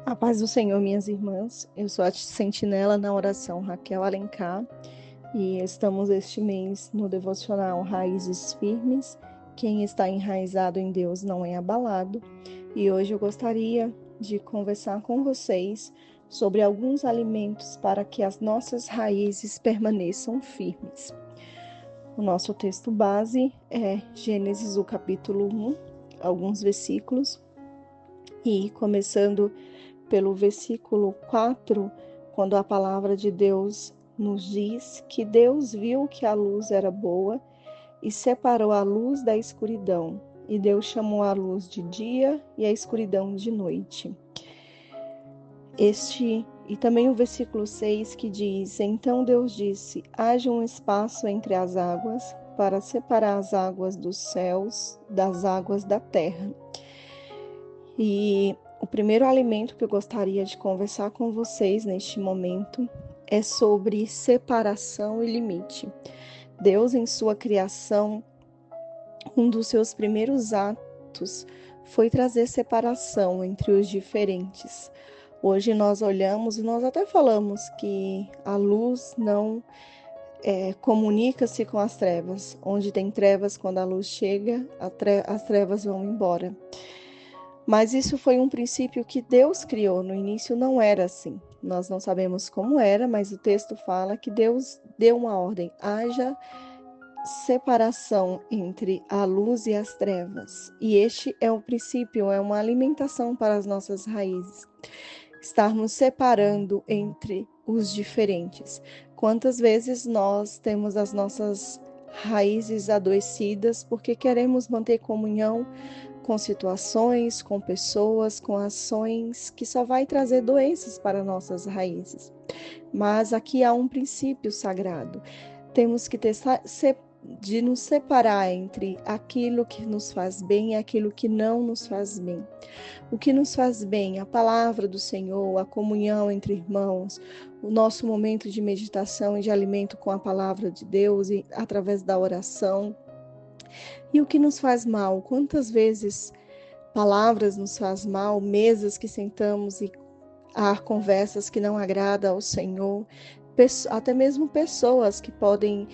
A paz do Senhor, minhas irmãs. Eu sou a sentinela na oração Raquel Alencar e estamos este mês no devocional Raízes Firmes. Quem está enraizado em Deus não é abalado. E hoje eu gostaria de conversar com vocês sobre alguns alimentos para que as nossas raízes permaneçam firmes. O nosso texto base é Gênesis, o capítulo 1, alguns versículos, e começando pelo versículo 4, quando a palavra de Deus nos diz que Deus viu que a luz era boa e separou a luz da escuridão, e Deus chamou a luz de dia e a escuridão de noite. E também o versículo 6 que diz: Então Deus disse: haja um espaço entre as águas para separar as águas dos céus das águas da terra. E o primeiro alimento que eu gostaria de conversar com vocês neste momento é sobre separação e limite. Deus, em sua criação, um dos seus primeiros atos foi trazer separação entre os diferentes. Hoje nós olhamos e nós até falamos que a luz não comunica-se com as trevas. Onde tem trevas, quando a luz chega, as trevas vão embora. Mas isso foi um princípio que Deus criou. No início não era assim. Nós não sabemos como era, mas o texto fala que Deus deu uma ordem: haja separação entre a luz e as trevas. E este é o princípio, é uma alimentação para as nossas raízes. Estarmos separando entre os diferentes. Quantas vezes nós temos as nossas raízes adoecidas porque queremos manter comunhão com situações, com pessoas, com ações que só vai trazer doenças para nossas raízes. Mas aqui há um princípio sagrado. Temos que de nos separar entre aquilo que nos faz bem e aquilo que não nos faz bem. O que nos faz bem, a palavra do Senhor, a comunhão entre irmãos, o nosso momento de meditação e de alimento com a palavra de Deus e através da oração. E o que nos faz mal? Quantas vezes palavras nos faz mal, mesas que sentamos e há conversas que não agradam ao Senhor, até mesmo pessoas que podem,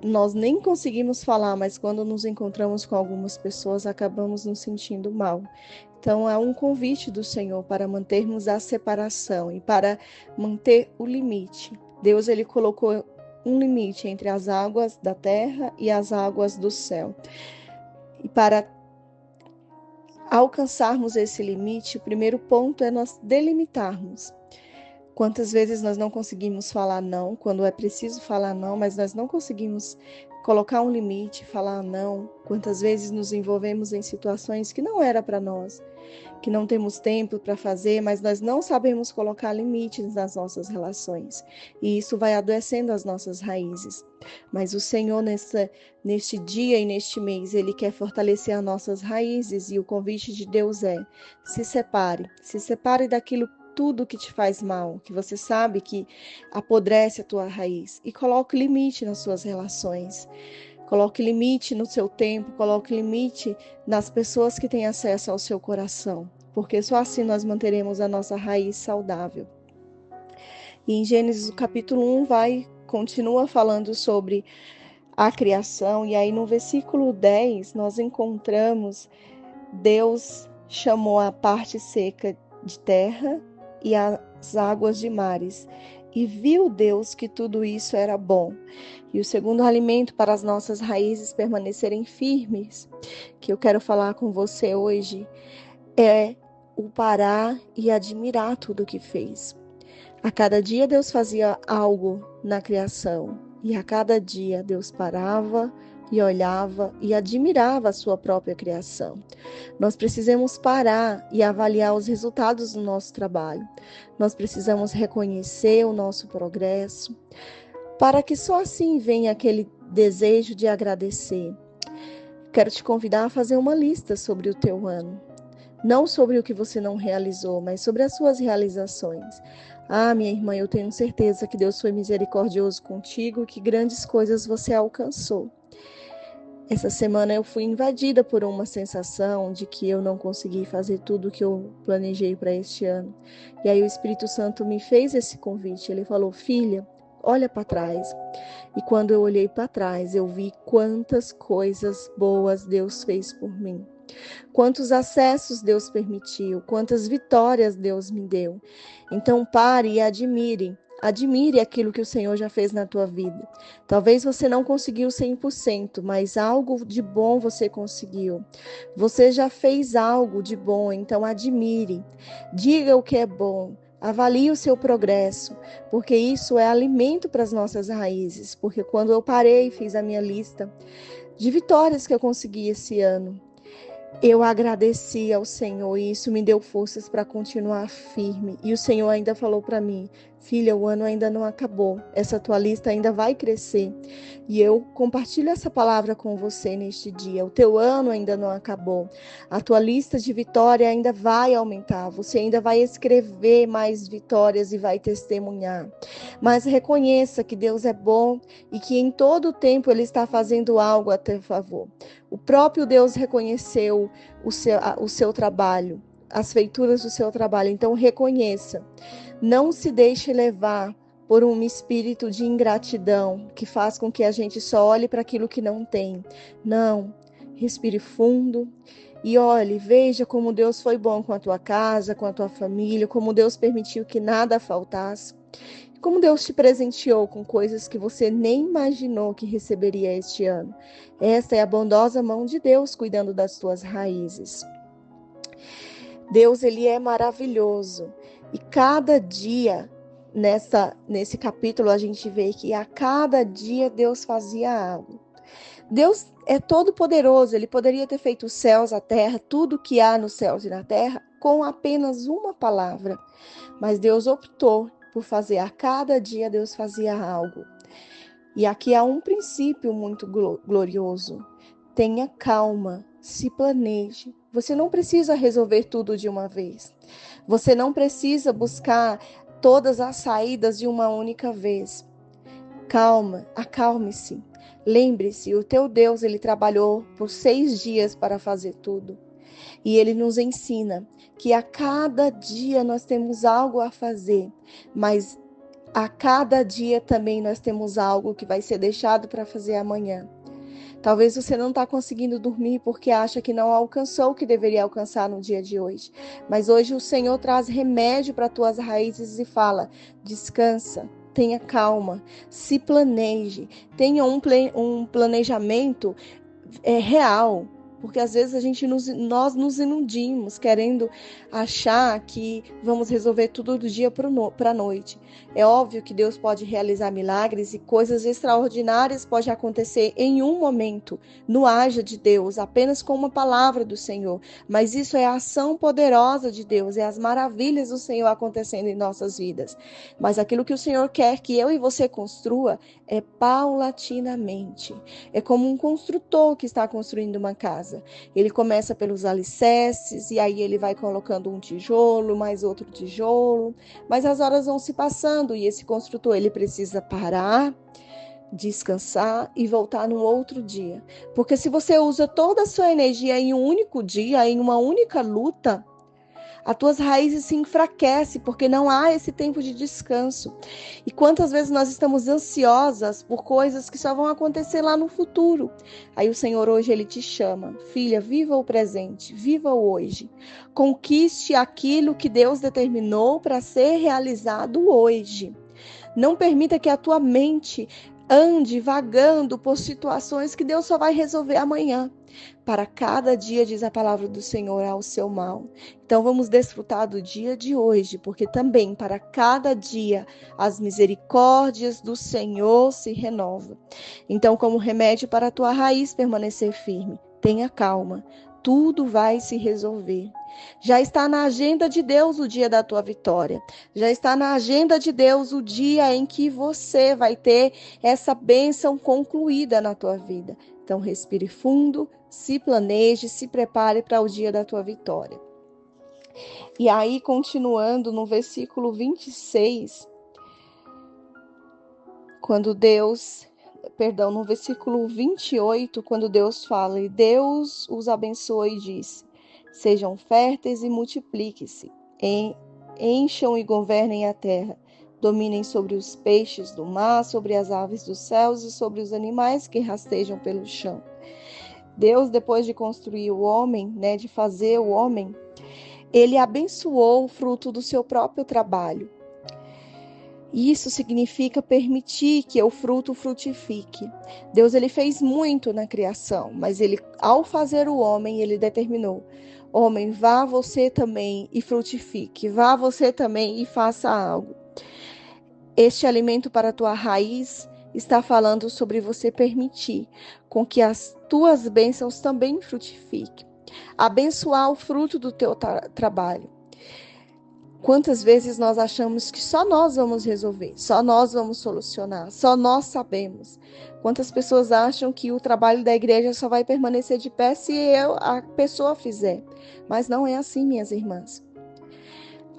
nós nem conseguimos falar, mas quando nos encontramos com algumas pessoas, acabamos nos sentindo mal. Então, há um convite do Senhor para mantermos a separação e para manter o limite. Deus, ele colocou um limite entre as águas da terra e as águas do céu. E para alcançarmos esse limite, o primeiro ponto é nós delimitarmos. Quantas vezes nós não conseguimos falar não, quando é preciso falar não, mas nós não conseguimos colocar um limite, falar não. Quantas vezes nos envolvemos em situações que não era para nós, que não temos tempo para fazer, mas nós não sabemos colocar limites nas nossas relações. E isso vai adoecendo as nossas raízes. Mas o Senhor, neste dia e neste mês, Ele quer fortalecer as nossas raízes, e o convite de Deus é: se separe daquilo tudo que te faz mal, que você sabe que apodrece a tua raiz, e coloque limite nas suas relações. Coloque limite no seu tempo, coloque limite nas pessoas que têm acesso ao seu coração, porque só assim nós manteremos a nossa raiz saudável. E em Gênesis, o capítulo 1 continua falando sobre a criação, e aí no versículo 10 nós encontramos Deus chamou a parte seca de terra e as águas de mares. E viu Deus que tudo isso era bom. E o segundo alimento para as nossas raízes permanecerem firmes, que eu quero falar com você hoje, é o parar e admirar tudo que fez. A cada dia Deus fazia algo na criação, e a cada dia Deus parava e olhava e admirava a sua própria criação. Nós precisamos parar e avaliar os resultados do nosso trabalho. Nós precisamos reconhecer o nosso progresso, para que só assim venha aquele desejo de agradecer. Quero te convidar a fazer uma lista sobre o teu ano. Não sobre o que você não realizou, mas sobre as suas realizações. Ah, minha irmã, eu tenho certeza que Deus foi misericordioso contigo e que grandes coisas você alcançou. Essa semana eu fui invadida por uma sensação de que eu não consegui fazer tudo o que eu planejei para este ano. E aí o Espírito Santo me fez esse convite. Ele falou: filha, olha para trás. E quando eu olhei para trás, eu vi quantas coisas boas Deus fez por mim. Quantos acessos Deus permitiu, quantas vitórias Deus me deu. Então pare e admire. Admire aquilo que o Senhor já fez na tua vida. Talvez você não conseguiu 100%, mas algo de bom você conseguiu. Você já fez algo de bom, então admire. Diga o que é bom. Avalie o seu progresso, porque isso é alimento para as nossas raízes. Porque quando eu parei e fiz a minha lista de vitórias que eu consegui esse ano, eu agradeci ao Senhor e isso me deu forças para continuar firme. E o Senhor ainda falou para mim: filha, o ano ainda não acabou. Essa tua lista ainda vai crescer. E eu compartilho essa palavra com você neste dia. O teu ano ainda não acabou. A tua lista de vitória ainda vai aumentar. Você ainda vai escrever mais vitórias e vai testemunhar. Mas reconheça que Deus é bom e que em todo o tempo Ele está fazendo algo a teu favor. O próprio Deus reconheceu o seu trabalho, as feituras do seu trabalho. Então reconheça. Não se deixe levar por um espírito de ingratidão que faz com que a gente só olhe para aquilo que não tem. Não. Respire fundo e olhe, veja como Deus foi bom com a tua casa, com a tua família, como Deus permitiu que nada faltasse. Como Deus te presenteou com coisas que você nem imaginou que receberia este ano. Esta é a bondosa mão de Deus cuidando das tuas raízes. Deus, Ele é maravilhoso. E cada dia, nesse capítulo, a gente vê que a cada dia Deus fazia algo. Deus é todo poderoso. Ele poderia ter feito os céus, a terra, tudo que há nos céus e na terra, com apenas uma palavra. Mas Deus optou por fazer a cada dia, Deus fazia algo. E aqui há um princípio muito glorioso. Tenha calma, se planeje. Você não precisa resolver tudo de uma vez. Você não precisa buscar todas as saídas de uma única vez. Calma, acalme-se. Lembre-se, o teu Deus, Ele trabalhou por 6 dias para fazer tudo. E Ele nos ensina que a cada dia nós temos algo a fazer, mas a cada dia também nós temos algo que vai ser deixado para fazer amanhã. Talvez você não está conseguindo dormir porque acha que não alcançou o que deveria alcançar no dia de hoje. Mas hoje o Senhor traz remédio para tuas raízes e fala: descansa, tenha calma, se planeje, tenha um planejamento real. Porque às vezes nós nos iludimos querendo achar que vamos resolver tudo do dia para a noite. É óbvio que Deus pode realizar milagres e coisas extraordinárias podem acontecer em um momento, no haja de Deus, apenas com uma palavra do Senhor. Mas isso é a ação poderosa de Deus, é as maravilhas do Senhor acontecendo em nossas vidas. Mas aquilo que o Senhor quer que eu e você construa é paulatinamente. É como um construtor que está construindo uma casa. Ele começa pelos alicerces e aí ele vai colocando um tijolo, mais outro tijolo, mas as horas vão se passando e esse construtor ele precisa parar, descansar e voltar no outro dia. Porque se você usa toda a sua energia em um único dia, em uma única luta, as tuas raízes se enfraquecem porque não há esse tempo de descanso. E quantas vezes nós estamos ansiosas por coisas que só vão acontecer lá no futuro. Aí o Senhor hoje ele te chama: filha, viva o presente, viva o hoje. Conquiste aquilo que Deus determinou para ser realizado hoje. Não permita que a tua mente ande vagando por situações que Deus só vai resolver amanhã. Para cada dia, diz a palavra do Senhor, há o seu mal. Então vamos desfrutar do dia de hoje, porque também para cada dia as misericórdias do Senhor se renovam. Então, como remédio para a tua raiz permanecer firme, tenha calma. Tudo vai se resolver. Já está na agenda de Deus o dia da tua vitória. Já está na agenda de Deus o dia em que você vai ter essa bênção concluída na tua vida. Então, respire fundo, se planeje, se prepare para o dia da tua vitória. E aí, continuando no versículo 26, quando Deus no versículo 28, quando Deus fala, e Deus os abençoou e disse, sejam férteis e multipliquem-se, encham e governem a terra, dominem sobre os peixes do mar, sobre as aves dos céus e sobre os animais que rastejam pelo chão. Deus, depois de construir o homem, de fazer o homem, ele abençoou o fruto do seu próprio trabalho. Isso significa permitir que o fruto frutifique. Deus, ele fez muito na criação, mas ele, ao fazer o homem, ele determinou: homem, vá você também e frutifique, vá você também e faça algo. Este alimento para a tua raiz está falando sobre você permitir com que as tuas bênçãos também frutifiquem. Abençoar o fruto do teu trabalho. Quantas vezes nós achamos que só nós vamos resolver, só nós vamos solucionar, só nós sabemos. Quantas pessoas acham que o trabalho da igreja só vai permanecer de pé se a pessoa fizer. Mas não é assim, minhas irmãs.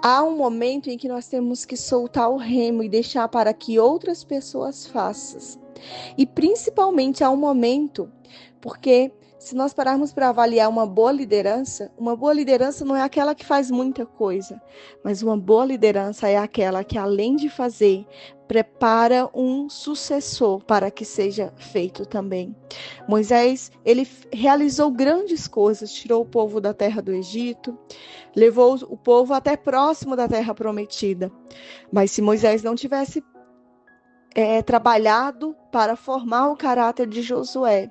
Há um momento em que nós temos que soltar o remo e deixar para que outras pessoas façam. E principalmente há um momento, porque se nós pararmos para avaliar uma boa liderança não é aquela que faz muita coisa, mas uma boa liderança é aquela que, além de fazer, prepara um sucessor para que seja feito também. Moisés, ele realizou grandes coisas, tirou o povo da terra do Egito, levou o povo até próximo da terra prometida. Mas se Moisés não tivesse trabalhado para formar o caráter de Josué,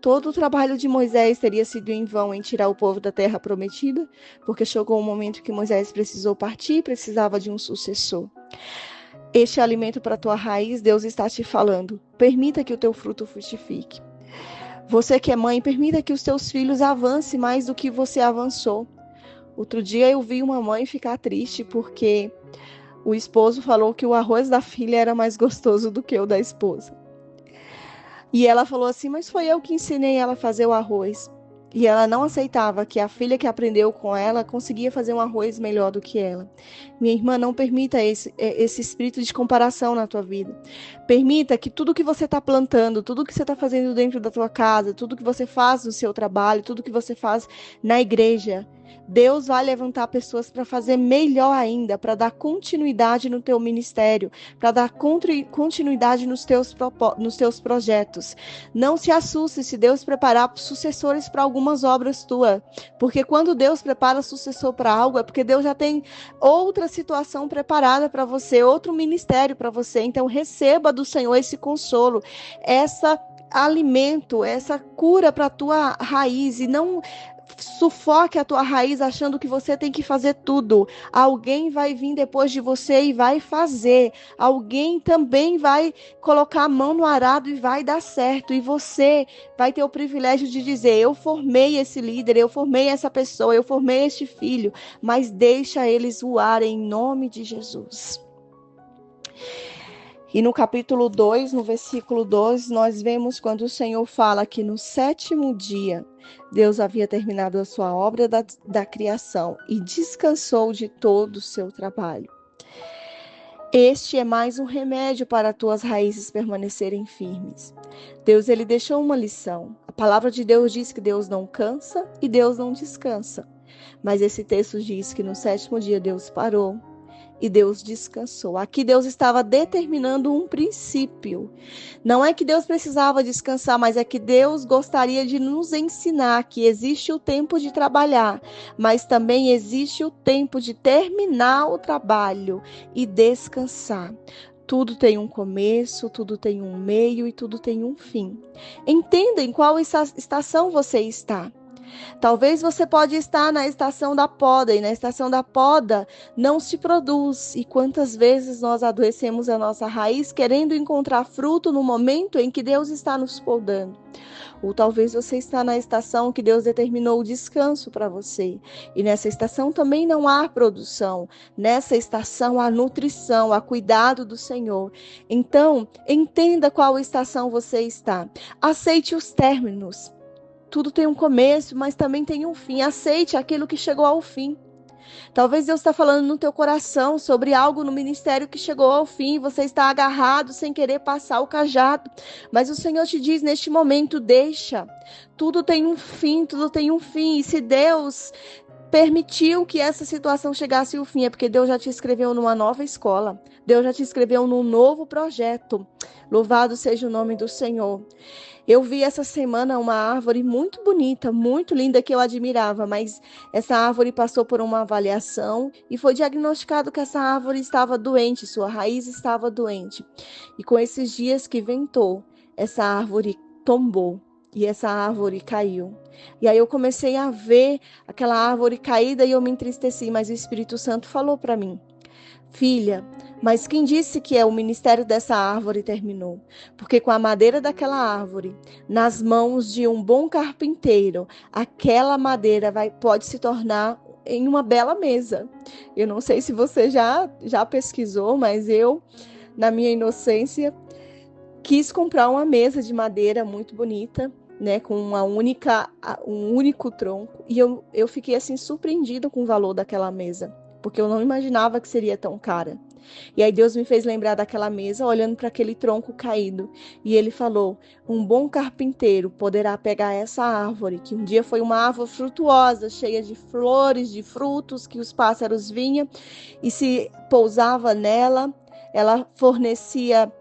todo o trabalho de Moisés teria sido em vão em tirar o povo da terra prometida, porque chegou um momento que Moisés precisou partir e precisava de um sucessor. Este alimento para a tua raiz, Deus está te falando. Permita que o teu fruto frutifique. Você que é mãe, permita que os teus filhos avancem mais do que você avançou. Outro dia eu vi uma mãe ficar triste porque o esposo falou que o arroz da filha era mais gostoso do que o da esposa. E ela falou assim, mas foi eu que ensinei ela a fazer o arroz. E ela não aceitava que a filha que aprendeu com ela conseguia fazer um arroz melhor do que ela. Minha irmã, não permita esse espírito de comparação na tua vida. Permita que tudo que você está plantando, tudo que você está fazendo dentro da tua casa, tudo que você faz no seu trabalho, tudo que você faz na igreja, Deus vai levantar pessoas para fazer melhor ainda, para dar continuidade no teu ministério, para dar continuidade nos teus projetos. Não se assuste se Deus preparar sucessores para algumas obras tuas, porque quando Deus prepara sucessor para algo, é porque Deus já tem outra situação preparada para você, outro ministério para você. Então receba do Senhor esse consolo, essa alimento, essa cura para a tua raiz, e não sufoque a tua raiz achando que você tem que fazer tudo. Alguém vai vir depois de você e vai fazer. Alguém também vai colocar a mão no arado e vai dar certo. E você vai ter o privilégio de dizer, eu formei esse líder, eu formei essa pessoa, eu formei este filho, mas deixa eles voarem em nome de Jesus. E no capítulo 2, no versículo 2, nós vemos quando o Senhor fala que no 7º dia, Deus havia terminado a sua obra da criação e descansou de todo o seu trabalho. Este é mais um remédio para as tuas raízes permanecerem firmes. Deus, ele deixou uma lição. A palavra de Deus diz que Deus não cansa e Deus não descansa. Mas esse texto diz que no 7º dia Deus parou e Deus descansou. Aqui Deus estava determinando um princípio. Não é que Deus precisava descansar, mas é que Deus gostaria de nos ensinar que existe o tempo de trabalhar, mas também existe o tempo de terminar o trabalho e descansar. Tudo tem um começo, tudo tem um meio e tudo tem um fim. Entenda em qual estação você está. Talvez você pode estar na estação da poda, e na estação da poda não se produz. E quantas vezes nós adoecemos a nossa raiz querendo encontrar fruto no momento em que Deus está nos podando. Ou talvez você está na estação que Deus determinou o descanso para você. E nessa estação também não há produção. Nessa estação há nutrição, há cuidado do Senhor. Então, entenda qual estação você está. Aceite os términos. Tudo tem um começo, mas também tem um fim. Aceite aquilo que chegou ao fim. Talvez Deus está falando no teu coração sobre algo no ministério que chegou ao fim, você está agarrado sem querer passar o cajado, mas o Senhor te diz neste momento, deixa, tudo tem um fim, e se Deus permitiu que essa situação chegasse ao fim, é porque Deus já te escreveu numa nova escola, Deus já te escreveu num novo projeto. Louvado seja o nome do Senhor. Eu vi essa semana uma árvore muito bonita, muito linda, que eu admirava, mas essa árvore passou por uma avaliação e foi diagnosticado que essa árvore estava doente, sua raiz estava doente. E com esses dias que ventou, essa árvore tombou. E essa árvore caiu. E aí eu comecei a ver aquela árvore caída e eu me entristeci, mas o Espírito Santo falou para mim, filha, mas quem disse que o ministério dessa árvore terminou? Porque com a madeira daquela árvore, nas mãos de um bom carpinteiro, aquela madeira pode se tornar em uma bela mesa. Eu não sei se você já pesquisou, mas eu, na minha inocência, quis comprar uma mesa de madeira muito bonita, né, com um único tronco, e eu fiquei assim surpreendida com o valor daquela mesa, porque eu não imaginava que seria tão cara. E aí Deus me fez lembrar daquela mesa, olhando para aquele tronco caído, e ele falou, um bom carpinteiro poderá pegar essa árvore, que um dia foi uma árvore frutuosa, cheia de flores, de frutos, que os pássaros vinham e se pousava nela, ela fornecia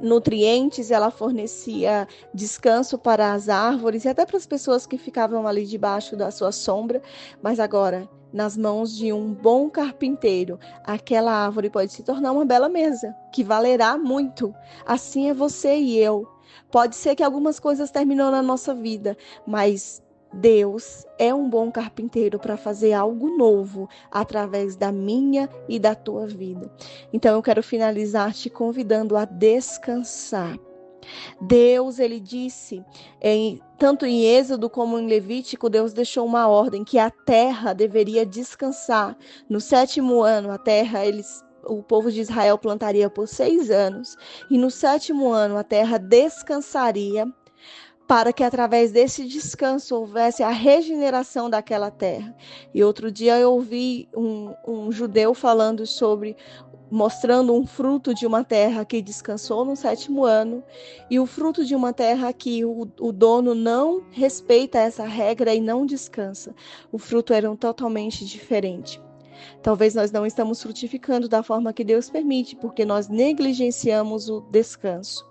nutrientes, ela fornecia descanso para as árvores e até para as pessoas que ficavam ali debaixo da sua sombra, mas agora, nas mãos de um bom carpinteiro, aquela árvore pode se tornar uma bela mesa, que valerá muito. Assim é você e eu. Pode ser que algumas coisas terminam na nossa vida, mas Deus é um bom carpinteiro para fazer algo novo através da minha e da tua vida. Então eu quero finalizar te convidando a descansar. Deus, ele disse, tanto em Êxodo como em Levítico, Deus deixou uma ordem que a terra deveria descansar. No 7º ano, a terra, o povo de Israel plantaria por 6 anos, e no 7º ano a terra descansaria, para que através desse descanso houvesse a regeneração daquela terra. E outro dia eu ouvi um judeu falando mostrando um fruto de uma terra que descansou no 7º ano e o fruto de uma terra que o dono não respeita essa regra e não descansa. O fruto era totalmente diferente. Talvez nós não estamos frutificando da forma que Deus permite, porque nós negligenciamos o descanso.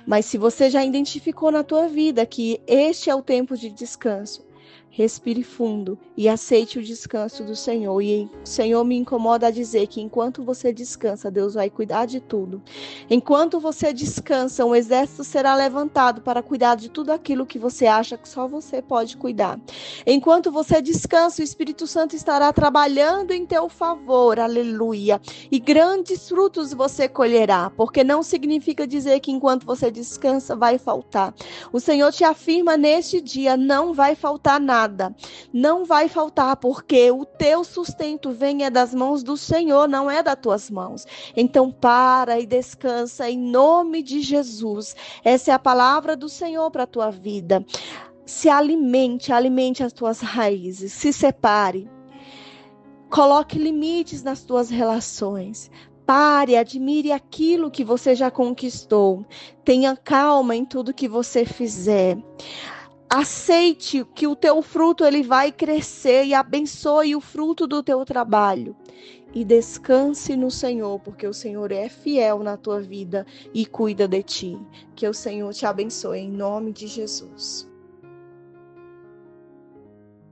Mas se você já identificou na tua vida que este é o tempo de descanso, respire fundo e aceite o descanso do Senhor. E o Senhor me incomoda a dizer que enquanto você descansa, Deus vai cuidar de tudo. Enquanto você descansa, um exército será levantado para cuidar de tudo aquilo que você acha que só você pode cuidar. Enquanto você descansa, o Espírito Santo estará trabalhando em teu favor, aleluia. E grandes frutos você colherá, porque não significa dizer que enquanto você descansa vai faltar. O Senhor te afirma neste dia, não vai faltar nada. Não vai faltar, porque o teu sustento vem das mãos do Senhor, não é das tuas mãos. Então para e descansa em nome de Jesus. Essa é a palavra do Senhor para a tua vida. Se alimente as tuas raízes, se separe. Coloque limites nas tuas relações. Pare, admire aquilo que você já conquistou. Tenha calma em tudo que você fizer. Aceite que o teu fruto ele vai crescer e abençoe o fruto do teu trabalho. E descanse no Senhor, porque o Senhor é fiel na tua vida e cuida de ti. Que o Senhor te abençoe em nome de Jesus.